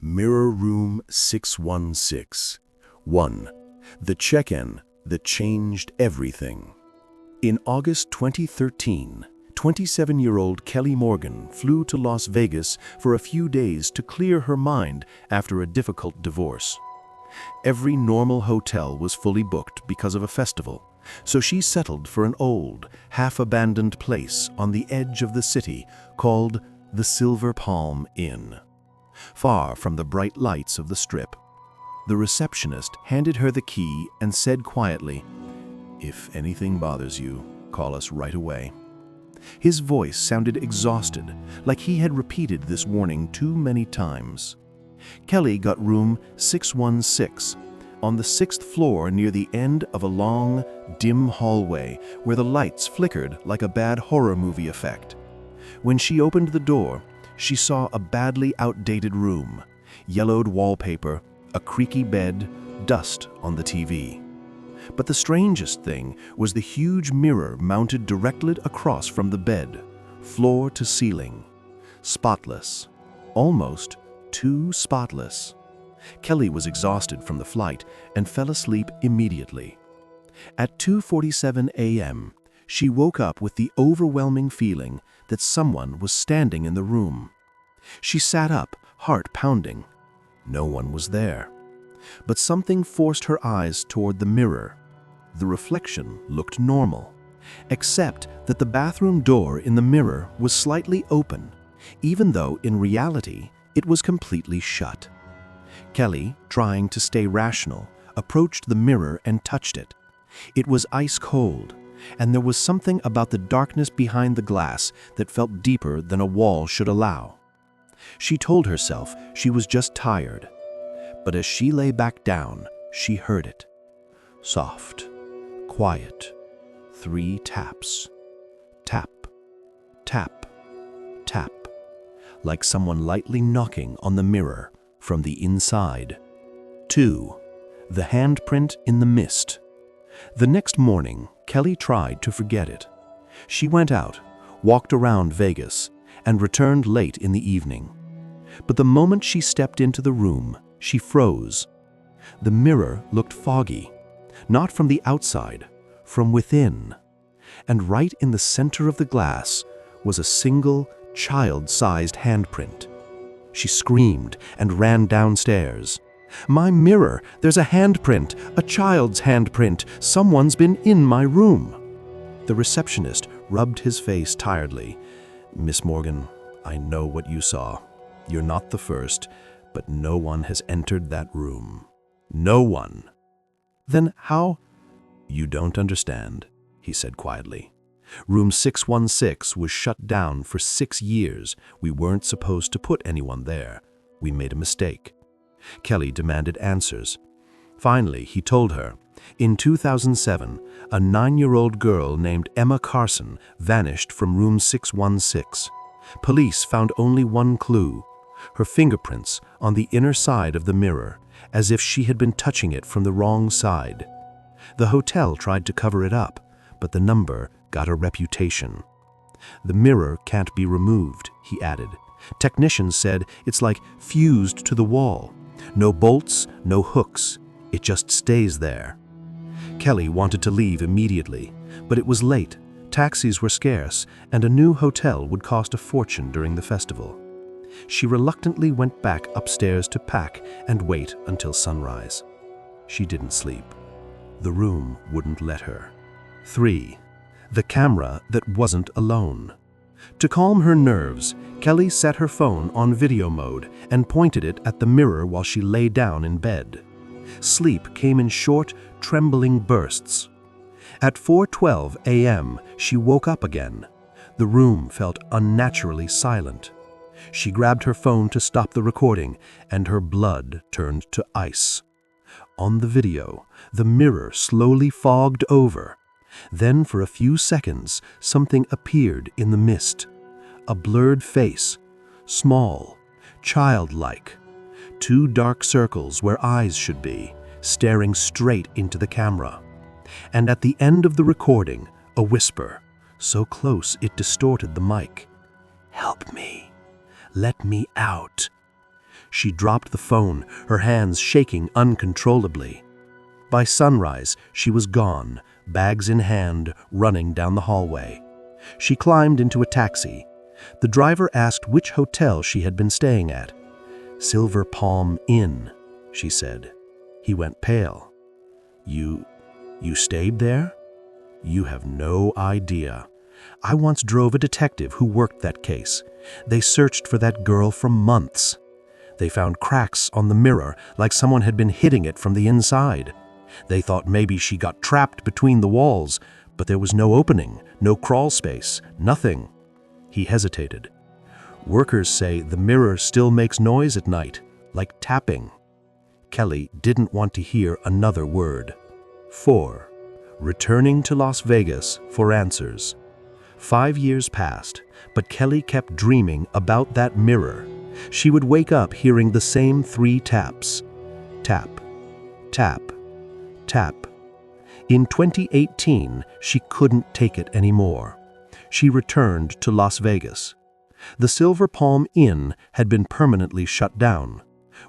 Mirror Room 616. 1. The check-in that changed everything. In August 2013, 27-year-old Kelly Morgan flew to Las Vegas for a few days to clear her mind after a difficult divorce. Every normal hotel was fully booked because of a festival, so she settled for an old, half-abandoned place on the edge of the city called the Silver Palm Inn, far from the bright lights of the Strip. The receptionist handed her the key and said quietly, "If anything bothers you, call us right away." His voice sounded exhausted, like he had repeated this warning too many times. Kelly got room 616, on the 6th floor near the end of a long, dim hallway where the lights flickered like a bad horror movie effect. When she opened the door, she saw a badly outdated room, yellowed wallpaper, a creaky bed, dust on the TV. But the strangest thing was the huge mirror mounted directly across from the bed, floor to ceiling. Spotless. Almost too spotless. Kelly was exhausted from the flight and fell asleep immediately. At 2:47 a.m., she woke up with the overwhelming feeling that someone was standing in the room. She sat up, heart pounding. No one was there. But something forced her eyes toward the mirror. The reflection looked normal, except that the bathroom door in the mirror was slightly open, even though in reality it was completely shut. Kelly, trying to stay rational, approached the mirror and touched it. It was ice cold, and there was something about the darkness behind the glass that felt deeper than a wall should allow. She told herself she was just tired, but as she lay back down, she heard it. Soft, quiet, 3 taps. Tap, tap, tap, like someone lightly knocking on the mirror from the inside. 2. The handprint in the mist. The next morning, Kelly tried to forget it. She went out, walked around Vegas, and returned late in the evening. But the moment she stepped into the room, she froze. The mirror looked foggy, not from the outside, from within. And right in the center of the glass was a single, child-sized handprint. She screamed and ran downstairs. "My mirror! There's a handprint! A child's handprint! Someone's been in my room!" The receptionist rubbed his face tiredly. "Miss Morgan, I know what you saw. You're not the first, but no one has entered that room. No one." "Then how—" "You don't understand," he said quietly. "Room 616 was shut down for 6 years. We weren't supposed to put anyone there. We made a mistake." Kelly demanded answers. Finally, he told her, in 2007, a 9-year-old girl named Emma Carson vanished from room 616. Police found only one clue: her fingerprints on the inner side of the mirror, as if she had been touching it from the wrong side. The hotel tried to cover it up, but the number got a reputation. "The mirror can't be removed," he added. "Technicians said it's like fused to the wall. No bolts, no hooks. It just stays there." Kelly wanted to leave immediately, but it was late, taxis were scarce, and a new hotel would cost a fortune during the festival. She reluctantly went back upstairs to pack and wait until sunrise. She didn't sleep. The room wouldn't let her. 3. The camera that wasn't alone. To calm her nerves, Kelly set her phone on video mode and pointed it at the mirror while she lay down in bed. Sleep came in short, trembling bursts. At 4:12 a.m., she woke up again. The room felt unnaturally silent. She grabbed her phone to stop the recording, and her blood turned to ice. On the video, the mirror slowly fogged over. Then, for a few seconds, something appeared in the mist. A blurred face, small, childlike. 2 dark circles where eyes should be, staring straight into the camera. And at the end of the recording, a whisper, so close it distorted the mic. "Help me. Let me out." She dropped the phone, her hands shaking uncontrollably. By sunrise, she was gone, bags in hand, running down the hallway. She climbed into a taxi. The driver asked which hotel she had been staying at. "Silver Palm Inn," she said. He went pale. You stayed there? You have no idea. I once drove a detective who worked that case. They searched for that girl for months. They found cracks on the mirror, like someone had been hitting it from the inside. They thought maybe she got trapped between the walls, but there was no opening, no crawl space, nothing. He hesitated. Workers say the mirror still makes noise at night, like tapping. Kelly didn't want to hear another word. 4. Returning to Las Vegas for answers. 5 years passed, but Kelly kept dreaming about that mirror. She would wake up hearing the same 3 taps. Tap, tap, tap. In 2018, she couldn't take it anymore. She returned to Las Vegas. The Silver Palm Inn had been permanently shut down.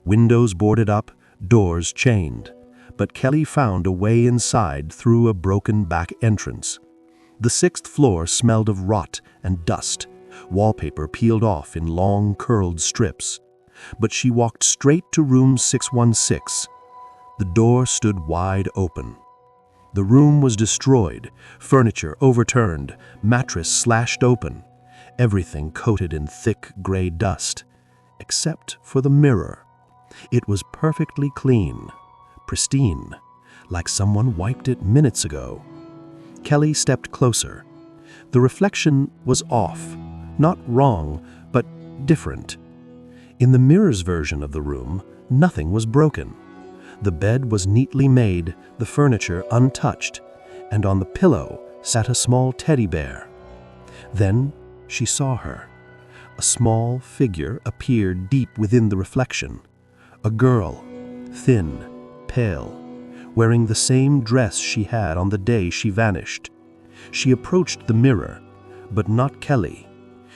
Windows boarded up, doors chained. But Kelly found a way inside through a broken back entrance. The 6th floor smelled of rot and dust, wallpaper peeled off in long, curled strips. But she walked straight to room 616. The door stood wide open. The room was destroyed, furniture overturned, mattress slashed open, everything coated in thick gray dust, except for the mirror. It was perfectly clean, pristine, like someone wiped it minutes ago. Kelly stepped closer. The reflection was off, not wrong, but different. In the mirror's version of the room, nothing was broken. The bed was neatly made, the furniture untouched, and on the pillow sat a small teddy bear. Then she saw her. A small figure appeared deep within the reflection. A girl, thin, pale, wearing the same dress she had on the day she vanished. She approached the mirror, but not Kelly.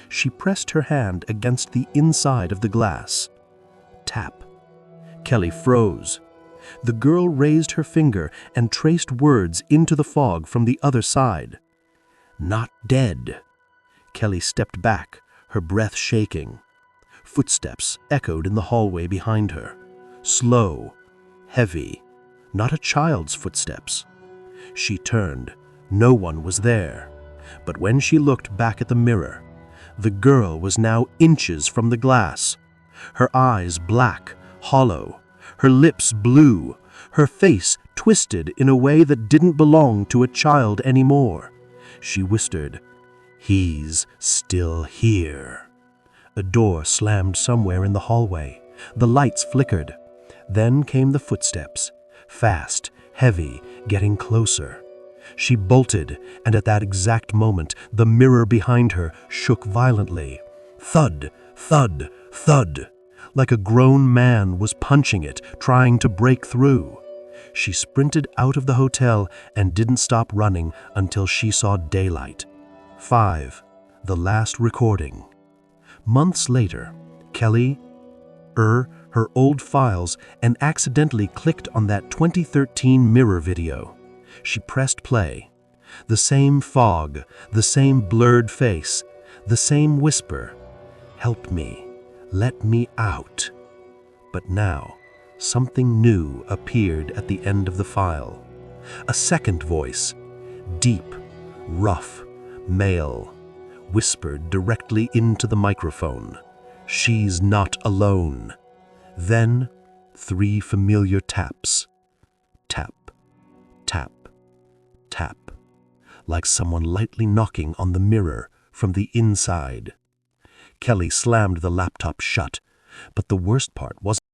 She pressed her hand against the inside of the glass. Tap. Kelly froze. The girl raised her finger and traced words into the fog from the other side. "Not dead." Kelly stepped back, her breath shaking. Footsteps echoed in the hallway behind her. Slow, heavy, not a child's footsteps. She turned. No one was there. But when she looked back at the mirror, the girl was now inches from the glass. Her eyes black, hollow, her lips blue, her face twisted in a way that didn't belong to a child anymore. She whispered, "He's still here." A door slammed somewhere in the hallway. The lights flickered. Then came the footsteps, fast, heavy, getting closer. She bolted, and at that exact moment, the mirror behind her shook violently. Thud, thud, thud. Like a grown man was punching it, trying to break through. She sprinted out of the hotel and didn't stop running until she saw daylight. 5. The last recording. Months later, Kelly, her old files, and accidentally clicked on that 2013 mirror video. She pressed play. The same fog, the same blurred face, the same whisper, "Help me, let me out." But now, something new appeared at the end of the file. A second voice, deep, rough, male, whispered directly into the microphone. "She's not alone." Then, 3 familiar taps. Tap, tap, tap, like someone lightly knocking on the mirror from the inside. Kelly slammed the laptop shut, but the worst part wasn't